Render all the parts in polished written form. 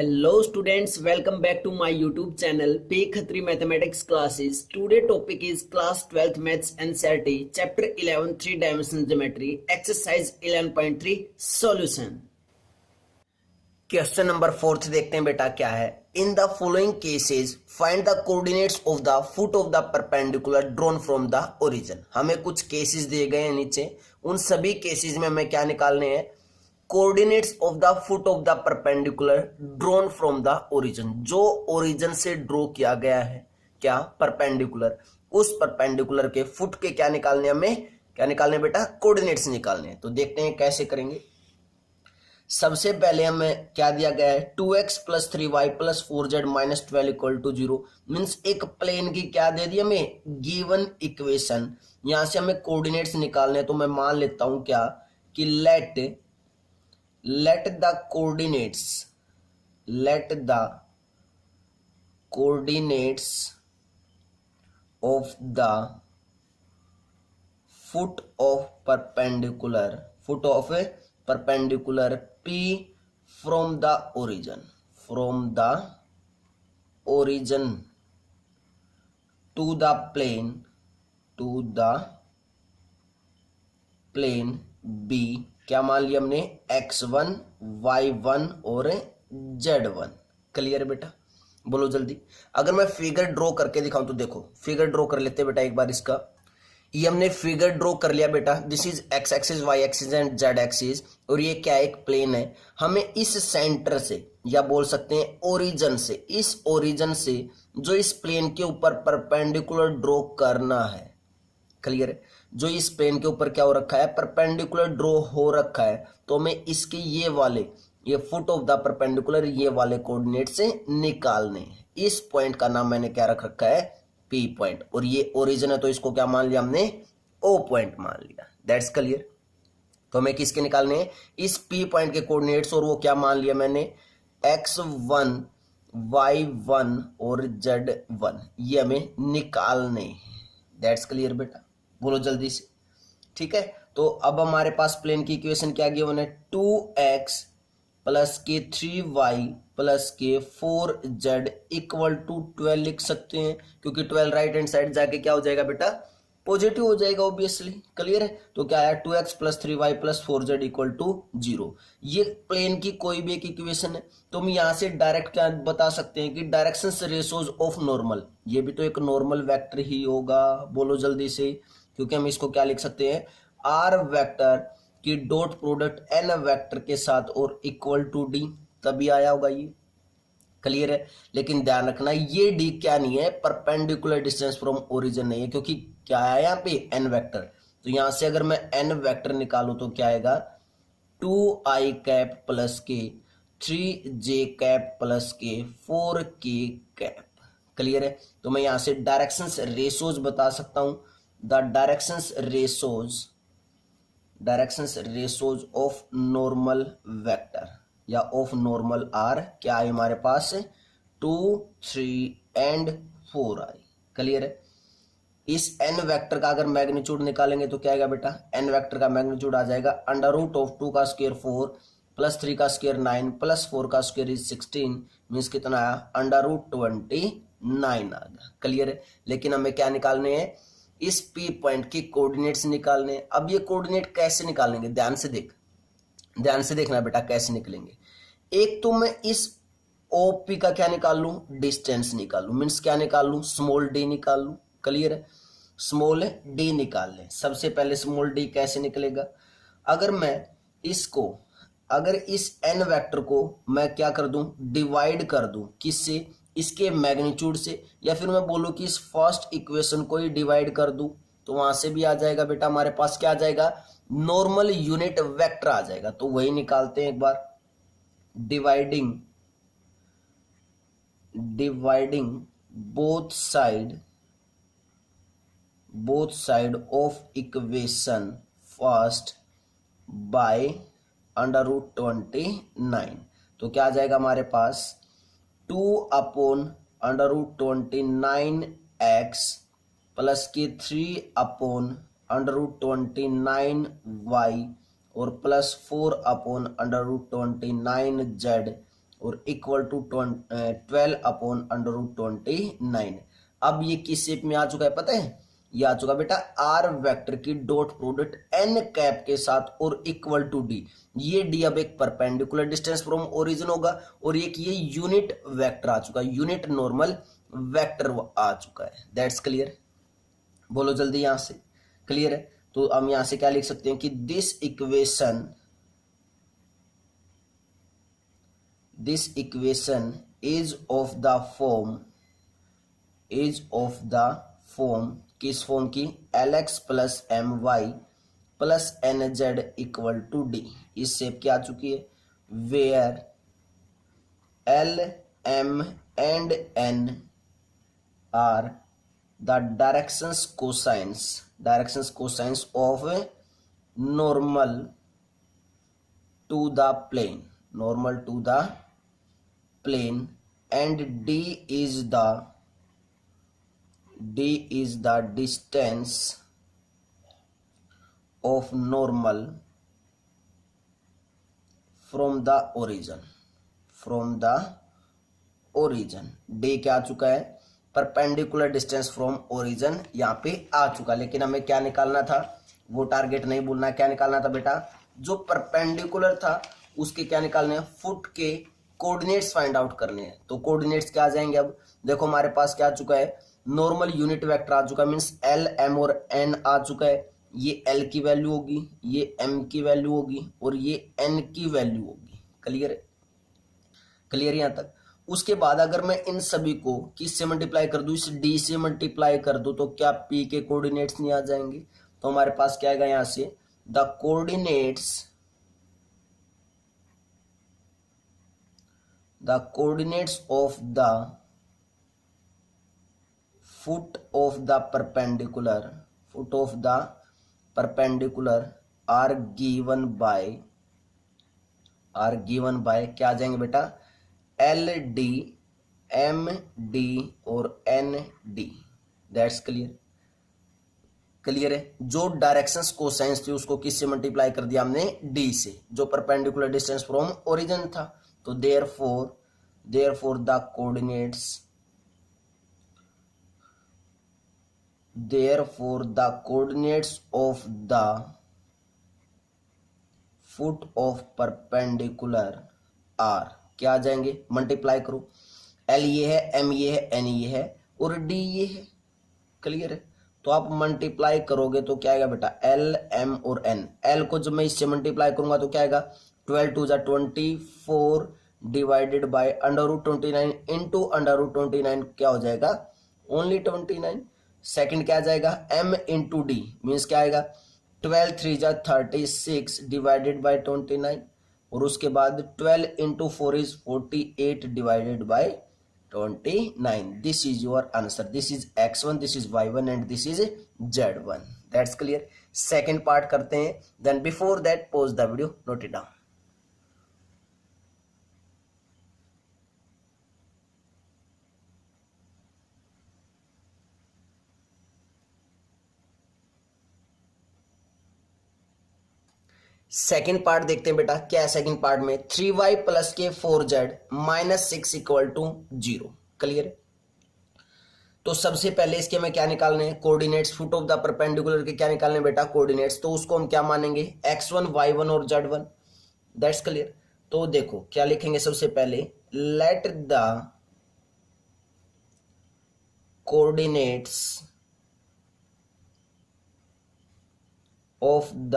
Hello students, welcome back to my YouTube channel P Khatri Mathematics Classes. Today topic is class 12th Maths NCERT Chapter 11 3 Dimensional Geometry Exercise 11.3 Solution. Question number 4 देखते हैं बेटा क्या है। In the following cases find the coordinates of the foot of the perpendicular drawn from the origin. हमें कुछ cases दिए गए हैं नीचे, उन सभी केसेस में हमें क्या निकालने हैं, coordinates of the foot of the perpendicular drawn from the origin. जो ओरिजिन से ड्रॉ किया गया है क्या, परपेंडिकुलर, उस परपेंडिकुलर के फुट के क्या निकालने, हमें क्या निकालने बेटा, कोऑर्डिनेट्स निकालने। तो देखते हैं कैसे करेंगे। सबसे पहले हमें क्या दिया गया है, 2x + 3y + 4z - 12 = 0। मीन्स एक प्लेन की क्या दे दी हमें, गिवन इक्वेशन। यहां से हमें कोऑर्डिनेट्स निकालने, तो मैं मान लेता हूं क्या कि let the coordinates of the foot of perpendicular P from the origin to the plane B, क्या मान लिया हमने, x1 y1 और z1। क्लियर है बेटा, बोलो जल्दी। अगर मैं फिगर ड्रॉ करके दिखाऊं तो देखो, फिगर ड्रॉ कर लेते बेटा एक बार इसका। ये हमने फिगर ड्रॉ कर लिया बेटा। This is x axis, y axis and z axis, और ये क्या है, एक प्लेन है। हमें इस सेंटर से, या बोल सकते हैं ओरिजिन से, इस ओरिजिन से जो इस प्लेन के ऊपर परपेंडिकुलर ड्रॉ करना है। क्लियर है, जो इस प्लेन के ऊपर क्या हो रखा है, परपेंडिकुलर ड्रॉ हो रखा है। तो हमें इसके ये फुट ऑफ द परपेंडिकुलर, ये वाले कोऑर्डिनेट से निकालने हैं। इस पॉइंट का नाम मैंने क्या रख रखा है, पी पॉइंट, और ये ओरिजिन है तो इसको क्या मान लिया हमने, ओ पॉइंट मान लिया। That's clear. तो हमें किसके निकालने हैं, इस पी पॉइंट के कोऑर्डिनेट्स, और वो क्या मान लिया मैंने, x1 y1 और z1, ये हमें निकालने हैं। दैट्स क्लियर बेटा, बोलो जल्दी से। ठीक है, तो अब हमारे पास प्लेन की इक्वेशन क्या गिवन है, 2x + 3y + 4z = 12 लिख सकते हैं, क्योंकि 12 राइट हैंड साइड जाके क्या हो जाएगा बेटा, पॉजिटिव हो जाएगा ऑब्वियसली। क्लियर है, तो क्या आया, 2x + 3y + 4z = 0। ये प्लेन की कोई भी एक इक्वेशन है। तो हम यहां से डायरेक्ट क्या बता सकते हैं कि डायरेक्शंस रेशोज ऑफ नॉर्मल, ये भी तो एक नॉर्मल वेक्टर ही होगा। बोलो जल्दी से, क्योंकि हम इसको क्या लिख सकते हैं, आर वेक्टर की डॉट प्रोडक्ट एन वेक्टर के साथ और इक्वल टू डी, तभी आया होगा ये। क्लियर है, लेकिन ध्यान रखना ये डी क्या नहीं है, परपेंडिकुलर डिस्टेंस फ्रॉम ओरिजिन नहीं है, क्योंकि क्या है यहाँ पे, एन वेक्टर। तो यहां से अगर मैं एन वेक्टर निकालू तो क्या आएगा, 2i cap + k 3j cap + k 4k cap. Clear है, तो मैं यहां से डायरेक्शंस रेशोज बता सकता हूं। The directions ratios of normal vector या ऑफ नॉर्मल आर क्या है हमारे पास, 2 3 एंड 4i। क्लियर है, इस n वेक्टर का अगर मैग्नीट्यूड निकालेंगे तो क्या आएगा बेटा, n वेक्टर का मैग्नीट्यूड आ जाएगा √2 का स्क्वायर 4 + 3 का स्क्वायर 9 + 4 का स्क्वायर इज 16। मीन्स कितना आया, √29 आ गया। क्लियर है, लेकिन हमें क्या निकालने हैं, इस पी पॉइंट की कोऑर्डिनेट्स निकालने हैं। अब ये कोऑर्डिनेट कैसे निकालेंगे, ध्यान से देखना बेटा कैसे निकलेंगे। एक तो मैं इस ओपी का क्या निकाल लूं, डिस्टेंस निकाल लूं। मीन्स क्या निकाल लूं, स्मॉल डी निकाल लूं। क्लियर है, स्मॉल डी निकाल लें। सबसे पहले स्मॉल डी कैसे निकलेगा, अगर इस एन वेक्टर को मैं क्या कर दूं, डिवाइड कर दूं, किससे, इसके मैग्नीट्यूड से, या फिर मैं बोलूं कि इस फर्स्ट इक्वेशन को ही डिवाइड कर दूं, तो वहां से भी आ जाएगा बेटा, हमारे पास क्या आ जाएगा, नॉर्मल यूनिट वेक्टर आ जाएगा। तो वही निकालते हैं एक बार। Dividing both side of equation first by √29। तो क्या आ जाएगा हमारे पास, 2/√29x + 3/√29y और +4/√29z और equal to 12 upon under root 29। अब ये किस शेप में आ चुका है पता है? ये आ चुका बेटा आर वेक्टर की डॉट प्रोडक्ट एन कैप के साथ और इक्वल टू डी। ये डी अब एक परपेंडिकुलर डिस्टेंस फ्रॉम ओरिजिन होगा और एक ये यूनिट वेक्टर आ चुका है, यूनिट नॉर्मल वेक्टर आ चुका है। That's clear? बोलो जल्दी यहां से। क्लियर है? तो हम यहां से क्या लिख सकते हैं कि this equation is of the किस फॉर्म की? Lx plus M Y plus N Z equal to D. इस शेप की आ चुकी है where L, M and N are the directions cosines of normal to the plane and D is the distance of normal from the origin। D क्या आ चुका है? Perpendicular distance from origin यहाँ पे आ चुका, लेकिन हमें क्या निकालना था? वो टारगेट नहीं भूलना। क्या निकालना था बेटा? जो परपेंडिकुलर था उसके क्या निकालने हैं? फुट के कोऑर्डिनेट्स फाइंड आउट करने हैं। तो कोऑर्डिनेट्स क्या आ जाएंगे? अब देखो हमारे पास क्या आ चुका है? नॉर्मल यूनिट वेक्टर आ चुका है, मींस L, M और N आ चुका है। ये L की वैल्यू होगी, ये M की वैल्यू होगी और ये N की वैल्यू होगी। क्लियर है? क्लियर यहां तक? उसके बाद अगर मैं इन सभी को किससे मल्टीप्लाई कर दूं? इस D से मल्टीप्लाई कर दूं तो क्या P के कोऑर्डिनेट्स नहीं आ जाएंगे? तो हमारे पास क्या आएगा यहां से? The coordinates of the foot of the perpendicular are given by क्या आ जाएंगे बेटा? L, D, M, D और N, D। That's clear? Clear है? जो डायरेक्शंस कोसाइंस थी उसको किससे मल्टीप्लाई कर दिया हमने? D से, जो परपेंडिकुलर डिस्टेंस फ्रॉम ओरिजिन था। तो therefore the coordinates of the foot of perpendicular are क्या आ जाएंगे? मल्टीप्लाई करो। L ये है, M ये है, N ये है और D ये है। क्लियर है? तो आप मल्टीप्लाई करोगे तो क्या आएगा बेटा? L, M और N। L को जब मैं इससे मल्टीप्लाई करूंगा तो क्या आएगा? 12 two 24 divided by under root 29 into under root 29 क्या हो जाएगा? ओनली 29। सेकंड क्या आ जाएगा? M इंटू डी मीन्स क्या आएगा? 12 3 जा 36 डिवाइडेड बाय 29 और उसके बाद 12 into 4 is 48 divided by 29। This is your answer. This is x1, this is y1 and this is z1। That's clear? Second part करते हैं, then before that pause the video, note it down. Second part देखते हैं बेटा। क्या है second part में? 3y plus के 4z minus 6 equal to 0। Clear? तो सबसे पहले इसके हमें क्या निकालने हैं? Coordinates. Foot of the perpendicular के क्या निकालने हैं बेटा? कोऑर्डिनेट्स। तो उसको हम क्या मानेंगे? x1, y1 और z1। That's clear? तो देखो क्या लिखेंगे सबसे पहले? Let the coordinates of the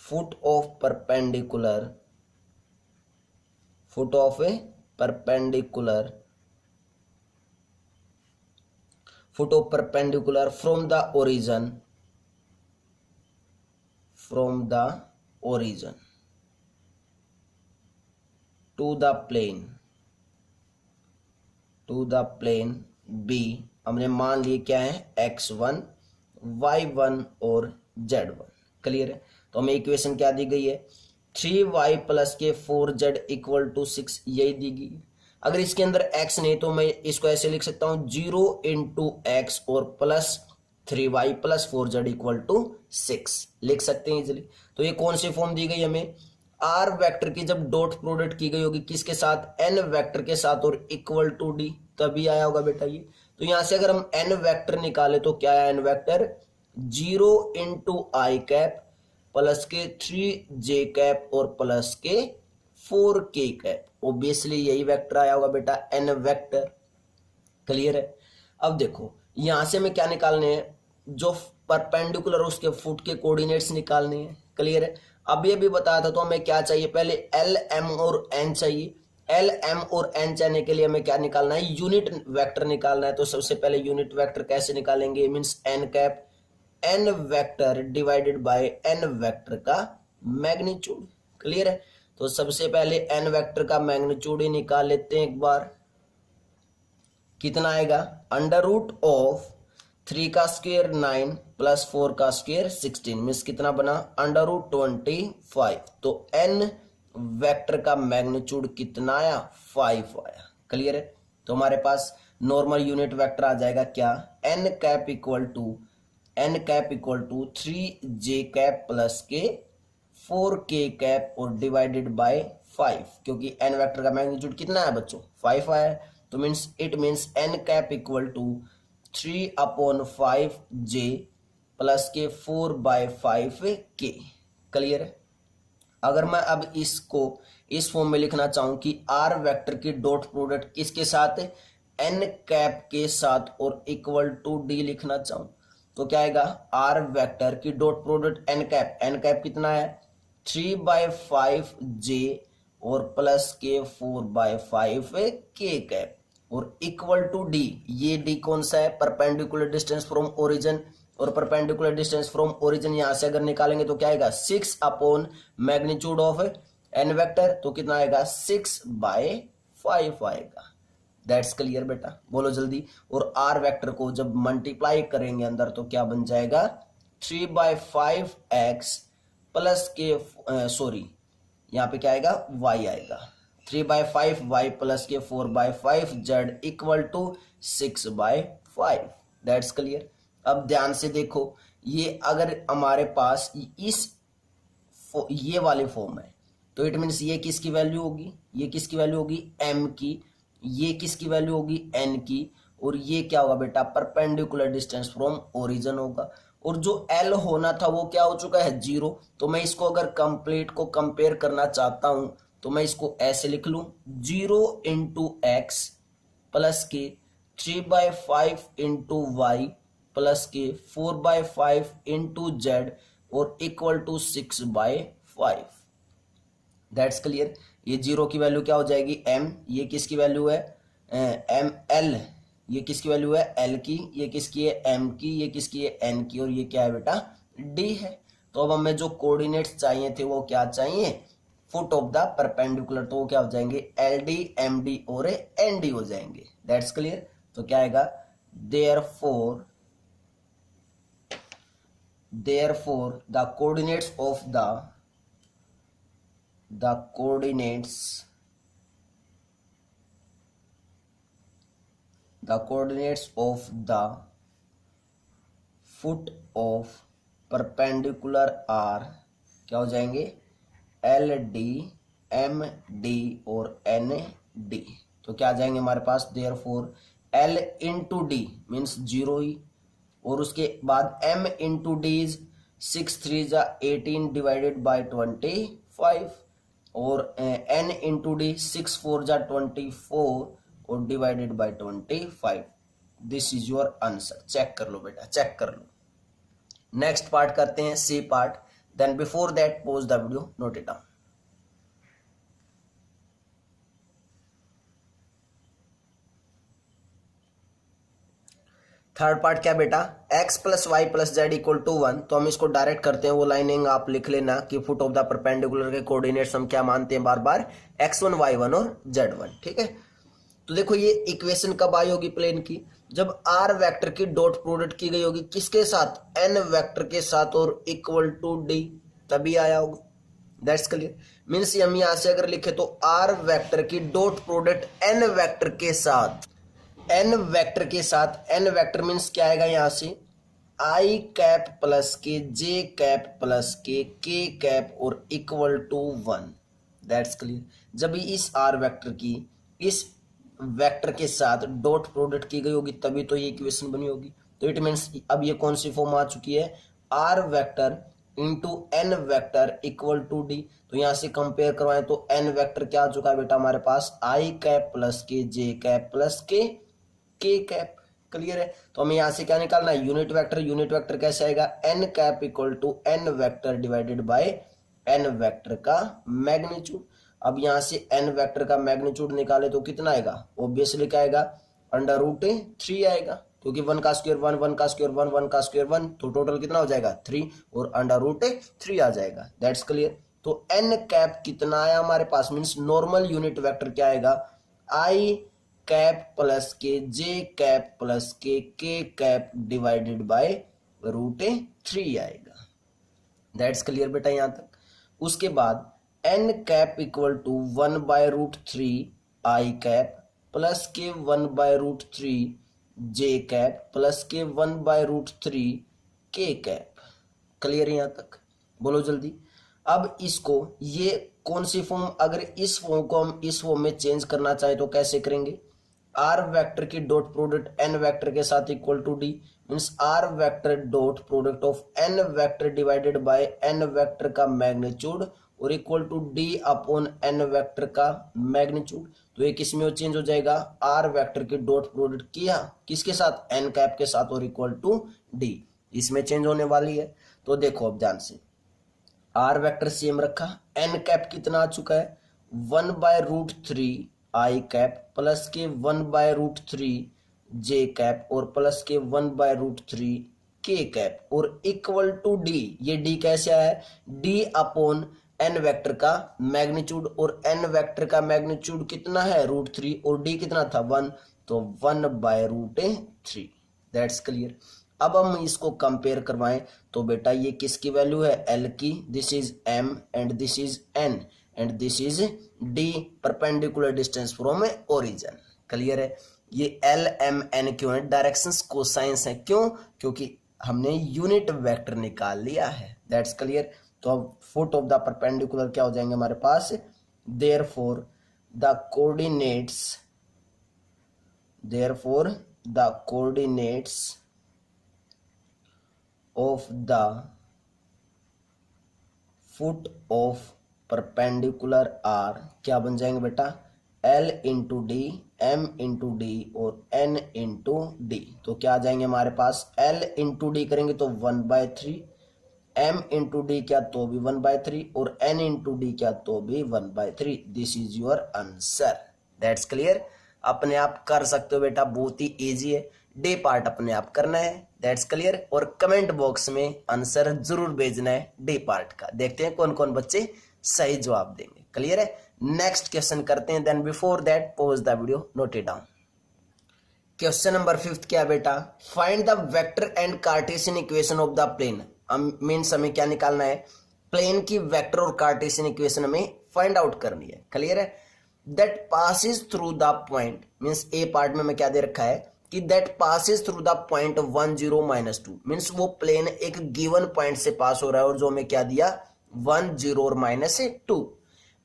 foot of perpendicular from the origin to the plane B हमने मान लिए क्या है? x1, y1 और z1। क्लियर है? तो हमें इक्वेशन क्या दी गई है? 3y प्लस के 4z इक्वल टू 6, यही दी गई। अगर इसके अंदर x नहीं तो मैं इसको ऐसे लिख सकता हूं 0 इंटू एक्स और plus 3y plus 4z equal to 6 लिख सकते हैं इजिली। तो ये कौन सी फॉर्म दी गई हमें? आर वेक्टर की जब डॉट प्रोडक्ट की गई होगी किसके साथ, एन वेक्टर के साथ और इक्वल टू डी, तभी आया होगा बेटा ये। तो यहां से अगर हम एन वेक्टर निकाले तो क्या है, एन वेक्टर 0 इंटू आई कैप प्लस के 3 जे कैप और प्लस के 4 के कैप, ओबियसली यही वेक्टर आया होगा बेटा, एन वेक्टर। क्लियर है। अब देखो यहां से हमें क्या निकालने हैं, जो परपेंडिकुलर उसके फुट के कोऑर्डिनेट्स निकालने हैं। क्लियर है। अब ये भी बताया था तो हमें क्या चाहिए, पहले एल एम और एन चाहिए। एल एम और एन चाहने के लिए हमें क्या निकालना है, यूनिट वेक्टर निकालना है। तो सबसे पहले यूनिट वेक्टर कैसे निकालेंगे, means N cap N vector divided by N vector का मैग्नीट्यूड। क्लियर है। तो सबसे पहले एन वेक्टर का मैग्नीट्यूड ही निकाल लेते हैं एक बार। कितना आएगा, अंडर रूट ऑफ 3 का स्क्वायर 9 प्लस 4 का स्क्वायर 16, मीन्स कितना बना, अंडर रूट 25। तो एन वेक्टर का मैग्नीट्यूड कितना आया, 5 आया। क्लियर है। तो हमारे पास नॉर्मल यूनिट वेक्टर आ जाएगा क्या, N cap equal to 3 J cap plus के 4 के कैप और डिवाइडेड बाय 5, क्योंकि एन वेक्टर का मैग्नीट्यूड कितना है बच्चों, 5 आया है। तो means it means N cap equal to 3/5 J plus के 4/5 के। क्लियर है। अगर मैं अब इसको इस फॉर्म में लिखना चाहूं कि आर वेक्टर की डॉट प्रोडक्ट किसके साथ है, एन कैप के साथ और इक्वल टू डी लिखना चाहूं तो क्या आएगा, आर वेक्टर की डॉट प्रोडक्ट एन कैप कितना है 3/5 जे और प्लस के 4/5 के कैप और इक्वल टू डी। ये डी कौन सा है, परपेंडिकुलर डिस्टेंस फ्रॉम ओरिजिन, और परपेंडिकुलर डिस्टेंस फ्रॉम ओरिजिन यहां से अगर निकालेंगे तो क्या आएगा, 6 upon magnitude of N vector, तो कितना आएगा 6/5 आएगा। दैट्स क्लियर बेटा, बोलो जल्दी। और आर वेक्टर को जब मल्टीप्लाई करेंगे अंदर तो क्या बन जाएगा, 3/5x प्लस के सॉरी यहाँ पे क्या आएगा, y आएगा, 3/5y प्लस के 4/5 z equal to 6/5। That's clear. अब ध्यान से देखो, ये अगर हमारे पास ये वाले फॉर्म है तो इट मीन्स ये किसकी वैल्यू होगी, ये किसकी वैल्यू होगी, m की, ये किसकी वैल्यू होगी, n की, और ये क्या होगा बेटा, परपेंडिकुलर डिस्टेंस फ्रॉम ओरिजिन होगा। और जो L होना था वो क्या हो चुका है, 0। तो मैं इसको अगर कंप्लीट को कंपेयर करना चाहता हूं तो मैं इसको ऐसे लिख लूं, 0 इंटू एक्स प्लस के 3/5 इंटू वाई प्लस के 4/5 इंटू जेड और इक्वल टू 6/5। That's clear. ये 0 की वैल्यू क्या हो जाएगी, m, ये किसकी वैल्यू है, एम एल, ये किसकी वैल्यू है, l की, ये किसकी है, m की, ये किसकी है, n की, और ये क्या है बेटा, d है। तो अब हमें जो कोऑर्डिनेट्स चाहिए थे वो क्या चाहिए, फुट ऑफ द परपेंडिकुलर, तो वो क्या हो जाएंगे, LD MD और ND हो जाएंगे। That's clear. तो क्या आएगा, therefore the coordinates of the foot of perpendicular are क्या हो जाएंगे, LD MD और ND। तो क्या आ जाएंगे हमारे पास, therefore L into D means 0 ही, और उसके बाद M into D is 6 3 18 divided by 25 और N इंटू डी 6 4 24 और divided by 25। This is your answer. Check कर लो बेटा, चेक कर लो। नेक्स्ट पार्ट करते हैं, C part. Then before that pause the video, note it down. Third part क्या बेटा, x plus Y plus Z equal to 1। तो हम इसको डायरेक्ट करते हैं, वो लाइनिंग आप लिख लेना कि फुट ऑफ द परपेंडिकुलर के कोऑर्डिनेट्स हम क्या मानते हैं बार बार, x1 y1 और z1। ठीक है। तो देखो ये इक्वेशन कब आई होगी प्लेन की, जब r वेक्टर की डॉट प्रोडक्ट की गई होगी किसके साथ, n वेक्टर के साथ और इक्वल टू d, तभी आया होगा। That's clear. मीन्स हम यहां से अगर लिखे तो r वेक्टर की डॉट प्रोडक्ट n वेक्टर के साथ, n वेक्टर के साथ, n वेक्टर मीन्स क्या आएगा यहां से, आई कैप प्लस के जे कैप प्लस के कैप और इक्वल टू 1। That's clear. जब इस आर वेक्टर की इस वेक्टर के साथ डॉट प्रोडक्ट की गई होगी तभी तो ये इक्वेशन बनी होगी। तो इट मीन्स अब ये कौन सी फॉर्म आ चुकी है, R vector into N vector equal to D. तो यहां से कंपेयर करवाएं तो एन वेक्टर क्या आ चुका है बेटा हमारे पास, आई कैप प्लस के जे कैप प्लस के कैप। क्लियर है। तो हमें यहां से क्या निकालना है, यूनिट वेक्टर। यूनिट वेक्टर कैसे आएगा, N cap equal to N vector divided by N vector का मैग्नीट्यूड। अब यहां से एन वेक्टर का मैग्नीट्यूड निकाले तो कितना आएगा, ऑब्वियसली क्या आएगा, अंडर रूट 3 आएगा, क्योंकि 1 का स्क्वायर 1, 1 का स्क्वायर 1, 1 का स्क्वायर 1, तो टोटल कितना हो जाएगा 3 और अंडर रूट 3 आ जाएगा। That's clear. तो एन कैप कितना आया हमारे पास, मीन्स नॉर्मल यूनिट वेक्टर क्या आएगा, आई कैप प्लस के जे कैप प्लस के कैप डिवाइडेड बाय रूट 3 आएगा। दैट्स क्लियर बेटा यहां तक। उसके बाद N cap equal to 1 by root 3 I cap plus के 1 by root 3 J cap plus के 1 by root 3 K cap. Clear है यहां तक, बोलो जल्दी। अब इसको ये कौन सी फॉर्म, अगर इस फॉर्म को हम इस फॉर्म में चेंज करना चाहे तो कैसे करेंगे, आर वेक्टर की डॉट प्रोडक्ट एन वेक्टर के साथ equal to D, means R vector dot product of N vector divided by N vector का मैग्नीट्यूड और equal to D upon N vector का मैग्नीट्यूड। तो ये किस में चेंज हो जाएगा, आर वेक्टर की डॉट प्रोडक्ट किया किसके साथ, एन कैप के साथ और इक्वल टू डी, इसमें चेंज होने वाली है। तो देखो अब ध्यान से, आर वेक्टर सेम रखा, एन कैप कितना आ चुका है 1 by root 3 I cap plus के 1 बाय रूट 3 जे कैप और प्लस के 1 बाय रूट 3 के कैप और इक्वल टू डी। ये डी कैसे आया है, डी अपॉन एन वेक्टर का मैग्नीट्यूड, और एन वेक्टर का मैग्नीट्यूड कितना है रूट 3 और डी कितना था 1, तो 1 बाय रूट 3। That's clear. अब हम इसको कंपेयर करवाएं तो बेटा ये किसकी वैल्यू है, एल की, this is M and this is N and this is D, perpendicular distance from origin. Clear है। ये एल एम एन क्यों है, डायरेक्शंस कोसाइंस है, क्यों, क्योंकि हमने यूनिट वेक्टर निकाल लिया है। That's clear. तो अब फुट ऑफ द परपेंडिकुलर क्या हो जाएंगे हमारे पास, therefore the coordinates of the foot of perpendicular are क्या बन जाएंगे बेटा, L into d, M into d और N इंटू डी। तो क्या आ जाएंगे हमारे पास, L इंटू डी करेंगे तो 1/3, M इंटू डी क्या तो भी 1/3 और N इंटू डी क्या तो भी 1/3। This is your answer. That's clear. अपने आप कर सकते हो बेटा, बहुत ही इजी है, डे पार्ट अपने आप करना है। That's clear. और कमेंट बॉक्स में आंसर जरूर भेजना है डे पार्ट का, देखते हैं कौन कौन बच्चे सही जवाब देंगे। क्लियर है। नेक्स्ट क्वेश्चन करते हैं, then before that pause the video, note it down. Question number 5 क्या बेटा, find the vector and Cartesian equation of the plane. Means हमें क्या निकालना है, प्लेन की वेक्टर और कार्टेशियन इक्वेशन हमें फाइंड आउट करनी है। क्लियर है। That passes through the point, means A part में मैं क्या दे रखा है कि that passes through the point 1 0 -2, means वो प्लेन एक गिवन पॉइंट से पास हो रहा है और जो हमें क्या दिया 1 0 और -2,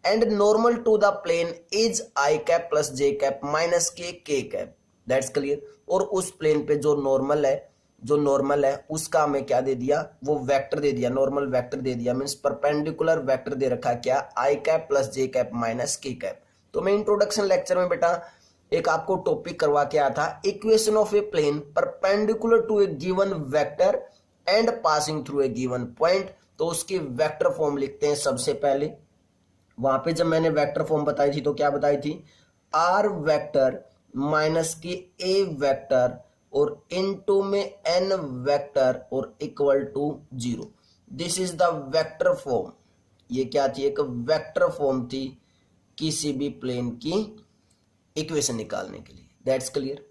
and normal to the plane is I cap plus J cap minus के कैप। That's clear. और उस प्लेन पे जो नॉर्मल है उसका हमें क्या दे दिया, वो वेक्टर दे दिया, नॉर्मल वेक्टर दे दिया, मीन्स परपेंडिकुलर वेक्टर दे रखा क्या, आई cap plus J cap minus के कैप। तो मैं इंट्रोडक्शन लेक्चर में बेटा एक आपको टॉपिक करवा के आया था, equation of a plane perpendicular to a given vector and passing through a given point. तो उसकी वेक्टर फॉर्म लिखते हैं सबसे पहले। वहां पे जब मैंने वेक्टर फॉर्म बताई थी तो क्या बताई थी, आर वेक्टर माइनस की ए वेक्टर और इनटू में एन वेक्टर और equal to 0। This is the vector form. ये क्या थी, एक वेक्टर फॉर्म थी किसी भी प्लेन की इक्वेशन निकालने के लिए। That's clear.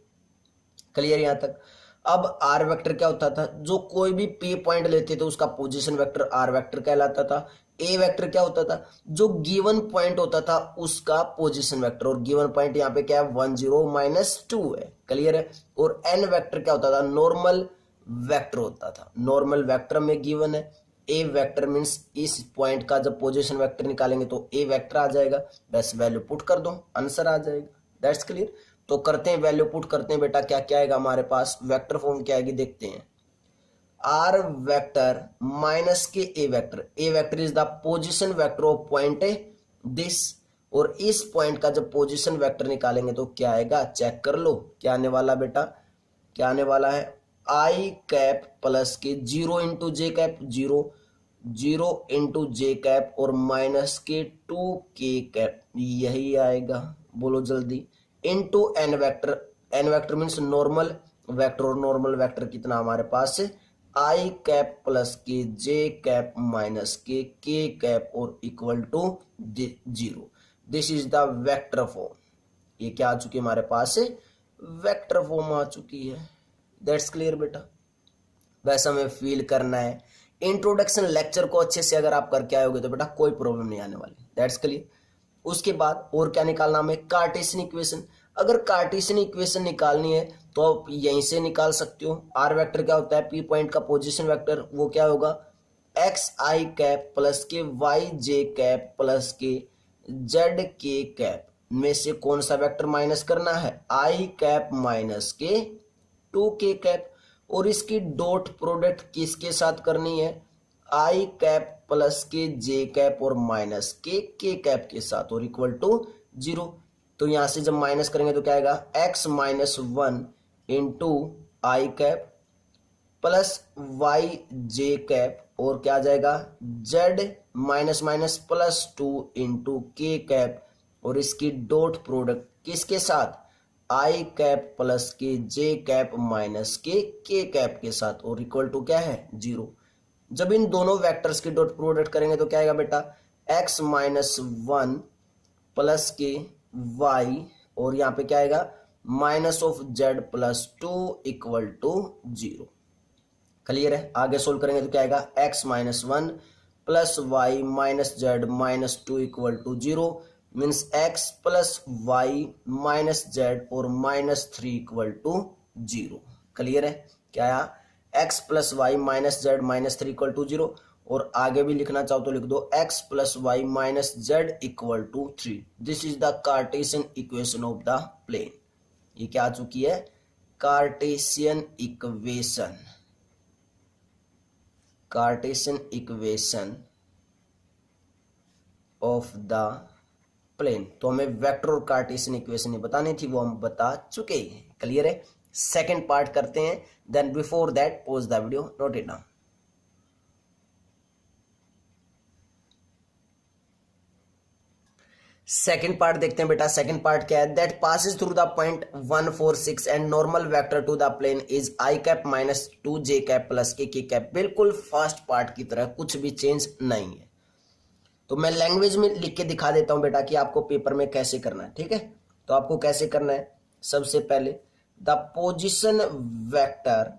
क्लियर यहां तक। अब आर वेक्टर क्या होता था, जो कोई भी पी पॉइंट लेते थे उसका पोजीशन वेक्टर आर वेक्टर कहलाता था। ए वेक्टर क्या होता था, जो गिवन पॉइंट होता था उसका पोजीशन वेक्टर, और गिवन पॉइंट यहाँ पे क्या है 1 0 -2 है। क्लियर है। और एन वेक्टर क्या होता था, नॉर्मल वेक्टर होता था। नॉर्मल वेक्टर में गिवन है ए वेक्टर मीन्स इस पॉइंट का जब पोजीशन वेक्टर निकालेंगे तो ए वेक्टर आ जाएगा, बस वैल्यू पुट कर दो आंसर आ जाएगा। That's clear. तो करते हैं वैल्यू पुट करते हैं बेटा, क्या क्या आएगा हमारे पास, वेक्टर फॉर्म क्या आएगी देखते हैं। आर वेक्टर माइनस के a vector is the position vector of point this, और इस पॉइंट का जब पोजीशन वेक्टर निकालेंगे तो क्या आएगा, चेक कर लो क्या आने वाला बेटा, क्या आने वाला है, आई कैप प्लस के 0 into j cap, 0 into j cap और माइनस के 2 के कैप, यही आएगा, बोलो जल्दी, into N vector means normal vector, और नॉर्मल वेक्टर कितना हमारे पास है, आई कैप प्लस के जे कैप माइनस के कैप और equal to 0। This is the vector form. ये क्या आ चुकी है हमारे पास है, वेक्टर फॉर्म आ चुकी है। दैट्स क्लियर बेटा। वैसा हमें फील करना है। इंट्रोडक्शन लेक्चर को अच्छे से अगर आप करके आयोगे तो बेटा कोई प्रॉब्लम नहीं आने वाली। That's clear. उसके बाद और क्या निकालना हमें, कार्टेशियन इक्वेशन। अगर कार्टेशियन इक्वेशन निकालनी है तो आप यहीं से निकाल सकते हो। आर वेक्टर क्या होता है, पी पॉइंट का पोजीशन वेक्टर, वो क्या होगा, एक्स आई कैप प्लस के वाई जे कैप प्लस के जेड के कैप में से कौन सा वेक्टर माइनस करना है, आई कैप माइनस के 2 के कैप, और इसकी डॉट प्रोडक्ट किसके साथ करनी है, आई कैप प्लस के जे कैप और माइनस के कैप के साथ, और इक्वल टू 0। तो यहां से जब माइनस करेंगे तो क्या आएगा, x माइनस 1 इंटू आई cap plus Y j cap, और क्या आ जाएगा, z minus minus plus 2 into के कैप, और इसकी डॉट प्रोडक्ट किसके साथ, आई कैप प्लस के जे कैप माइनस के कैप के साथ, और इक्वल टू क्या है, 0। जब इन दोनों वेक्टर्स की डॉट प्रोडक्ट करेंगे तो क्या आएगा बेटा, x माइनस 1 प्लस के y, और यहाँ पे क्या आएगा, minus of z plus 2 equal to 0। Clear है। आगे सोल्व करेंगे तो क्या आएगा, x minus 1 plus y minus z minus 2 equal to 0 means x plus y minus z और माइनस 3 इक्वल टू 0। क्लियर है। क्या आया, x plus y minus z minus 3 equal to 0, और आगे भी लिखना चाहो तो लिख दो x plus y minus z equal to 3। This is the cartesian equation of the plane. ये क्या आ चुकी है, Cartesian equation, cartesian equation of the plane. तो हमें वेक्टर और कार्टेशियन इक्वेशन ही बतानी थी, वो हम बता चुके हैं। क्लियर है। सेकंड पार्ट करते हैं, then before that pause the video, note it down. Second part देखते हैं बेटा। सेकंड पार्ट क्या है, that passes through the point 1 4 6 and normal vector to the plane is I cap minus 2 j cap plus के cap. बिल्कुल first part की तरह, कुछ भी चेंज नहीं है। तो मैं लैंग्वेज में लिख के दिखा देता हूं बेटा कि आपको पेपर में कैसे करना है। ठीक है, तो आपको कैसे करना है, सबसे पहले द पोजीशन वेक्टर,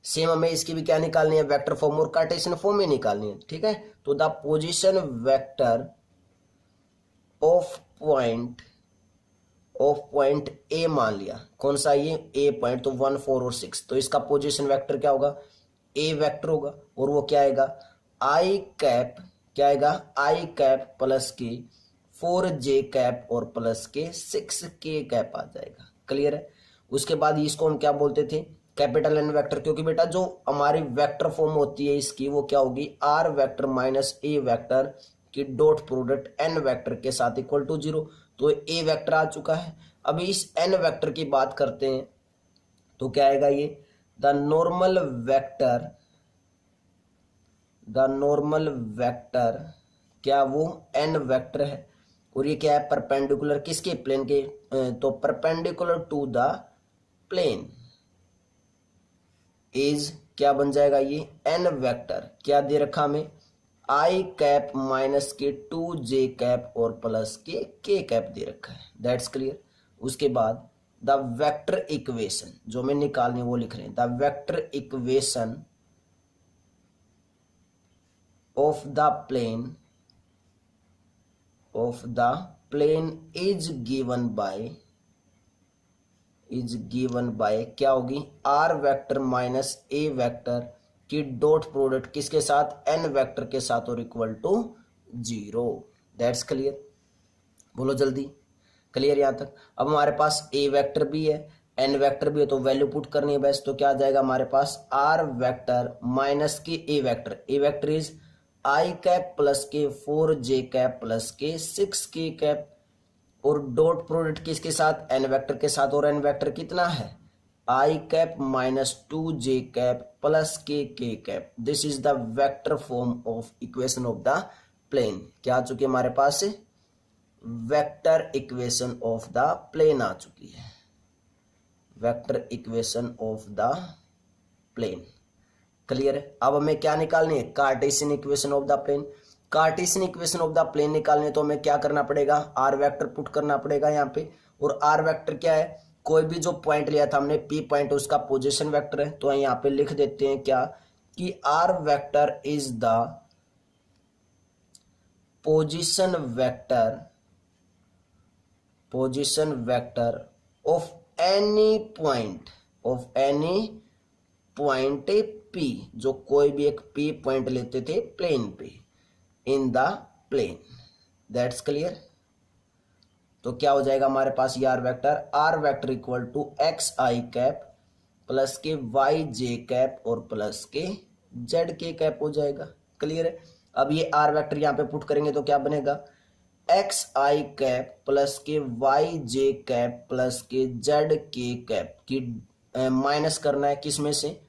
सेम हमें इसकी भी क्या निकालनी है, वेक्टर फॉर्म और कार्टेशियन फॉर्म में निकालनी है। ठीक है, तो the position vector of point A मान लिया, कौन सा ये ए पॉइंट, तो 1 4 और 6, तो इसका पोजीशन वेक्टर क्या होगा, ए वेक्टर होगा, और वो क्या आएगा, आई कैप, क्या आएगा, आई कैप प्लस के 4 जे कैप और प्लस के 6 के कैप आ जाएगा। क्लियर है। उसके बाद इसको हम क्या बोलते थे, कैपिटल एन वेक्टर, क्योंकि बेटा जो हमारी वेक्टर फॉर्म होती है इसकी वो क्या होगी, r vector minus a vector की डॉट प्रोडक्ट एन वेक्टर के साथ इक्वल टू 0। तो ए वेक्टर आ चुका है। अभी इस एन वेक्टर की बात करते हैं तो क्या आएगा, ये द नॉर्मल वेक्टर क्या वो एन वेक्टर है, और ये क्या है, परपेंडिकुलर किसके, प्लेन के, तो perpendicular to the plane is क्या बन जाएगा, ये एन वेक्टर, क्या दे रखा हमें, आई कैप माइनस के 2 जे कैप और प्लस के कैप दे रखा है। That's clear. उसके बाद द वेक्टर इक्वेशन जो हमें निकालनी है वो लिख रहे हैं, the vector equation of the plane is given by is given by क्या होगी, r vector minus a vector की डॉट प्रोडक्ट किसके साथ, एन वेक्टर के साथ और इक्वल टू 0। दैट्स क्लियर, बोलो जल्दी। क्लियर यहाँ तक। अब हमारे पास ए वेक्टर भी है, एन वेक्टर भी है, तो वैल्यू पुट करनी है बस। तो क्या आ जाएगा हमारे पास, आर वेक्टर माइनस की ए vector is I cap plus के 4j कैप प्लस के 6k कैप और डॉट प्रोडक्ट किसके साथ, एन वेक्टर के साथ, और एन वेक्टर कितना है, आई cap minus 2j cap plus के cap. This is the vector form of equation of the plane. क्या आ चुकी है हमारे पास, vector equation of the plane आ चुकी है, vector equation of the plane. Clear है। अब हमें क्या निकालनी है, Cartesian equation of the plane. Cartesian equation of the plane निकालने तो हमें क्या करना पड़ेगा, आर वेक्टर पुट करना पड़ेगा यहाँ पे। और आर वेक्टर क्या है, कोई भी जो पॉइंट लिया था हमने पी पॉइंट, उसका पोजीशन वेक्टर है। तो यहाँ पे लिख देते हैं क्या, कि r vector is the position vector of any point P, जो कोई भी एक P पॉइंट लेते थे प्लेन पे, in the plane. That's clear. तो क्या हो जाएगा हमारे पास, ये r vector equal to x I cap plus के वाई जे कैप और प्लस के जेड के कैप हो जाएगा। क्लियर है। अब ये आर वेक्टर यहाँ पे पुट करेंगे तो क्या बनेगा, एक्स आई कैप प्लस के वाई जे कैप प्लस के जेड के कैप की माइनस करना है किसमें से,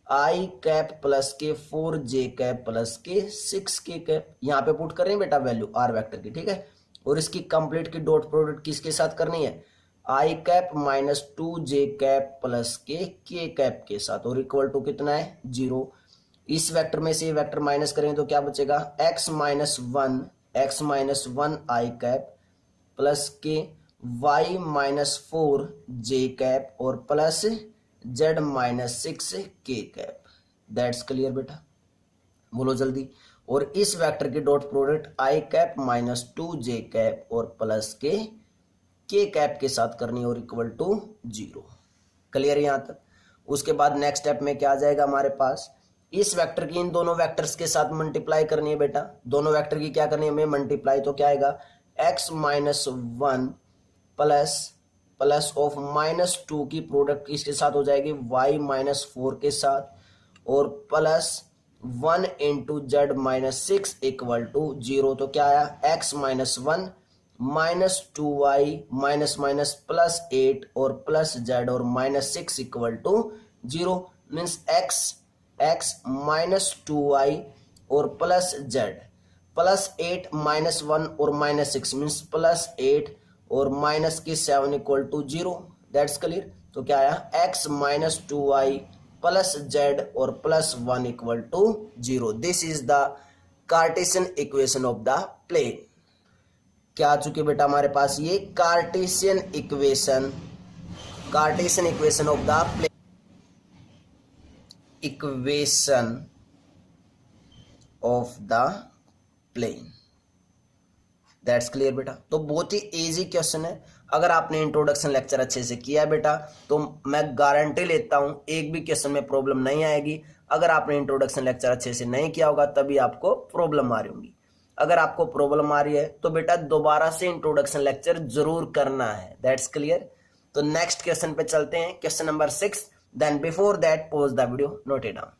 आई कैप प्लस के 4j कैप प्लस के 6k कैप। यहाँ पे पुट करें बेटा वैल्यू आर वेक्टर की, ठीक है। और इसकी कंप्लीट की डॉट प्रोडक्ट किसके साथ करनी है, आई cap minus 2j cap plus के कैप के साथ और इक्वल टू कितना है, 0। इस वेक्टर में से वेक्टर माइनस करेंगे तो क्या बचेगा, x माइनस 1 आई कैप प्लस के y माइनस 4j कैप और plus z minus 6k cap. That's clear बेटा, बोलो जल्दी। और इस वेक्टर की dot product I cap minus 2j cap और प्लस के कैप के साथ करनी और इक्वल टू 0। क्लियर यहाँ तक। उसके बाद नेक्स्ट स्टेप में क्या आ जाएगा हमारे पास, इस वेक्टर की इन दोनों वेक्टर्स के साथ मल्टीप्लाई करनी है बेटा। दोनों वेक्टर की क्या करनी है हमें, मल्टीप्लाई। तो क्या आएगा, x minus 1 plus of minus 2 की प्रोडक्ट किसके साथ हो जाएगी, y माइनस 4 के साथ और plus 1 into z minus 6 equal to 0। तो क्या आया, x minus 1 minus 2y minus minus plus 8 और प्लस z और minus 6 equal to 0। Means x minus 2y और प्लस z प्लस 8 माइनस 1 और माइनस 6 मीन्स प्लस 8 और माइनस की 7 इक्वल टू 0। That's clear. तो क्या आया, x minus 2y plus z और plus 1 equal to 0। This is the cartesian equation of the plane. क्या आ चुकी बेटा हमारे पास, ये cartesian equation of the plane, equation of the plane. That's clear बेटा। तो बहुत ही इजी क्वेश्चन है। अगर आपने इंट्रोडक्शन लेक्चर अच्छे से किया है बेटा तो मैं गारंटी लेता हूं एक भी क्वेश्चन में प्रॉब्लम नहीं आएगी। अगर आपने इंट्रोडक्शन लेक्चर अच्छे से नहीं किया होगा तभी आपको प्रॉब्लम आ रही होगी। अगर आपको प्रॉब्लम आ रही है तो बेटा दोबारा से इंट्रोडक्शन लेक्चर जरूर करना है। That's clear. तो नेक्स्ट क्वेश्चन पे चलते हैं, question number 6। Then before that pause the video, note it down.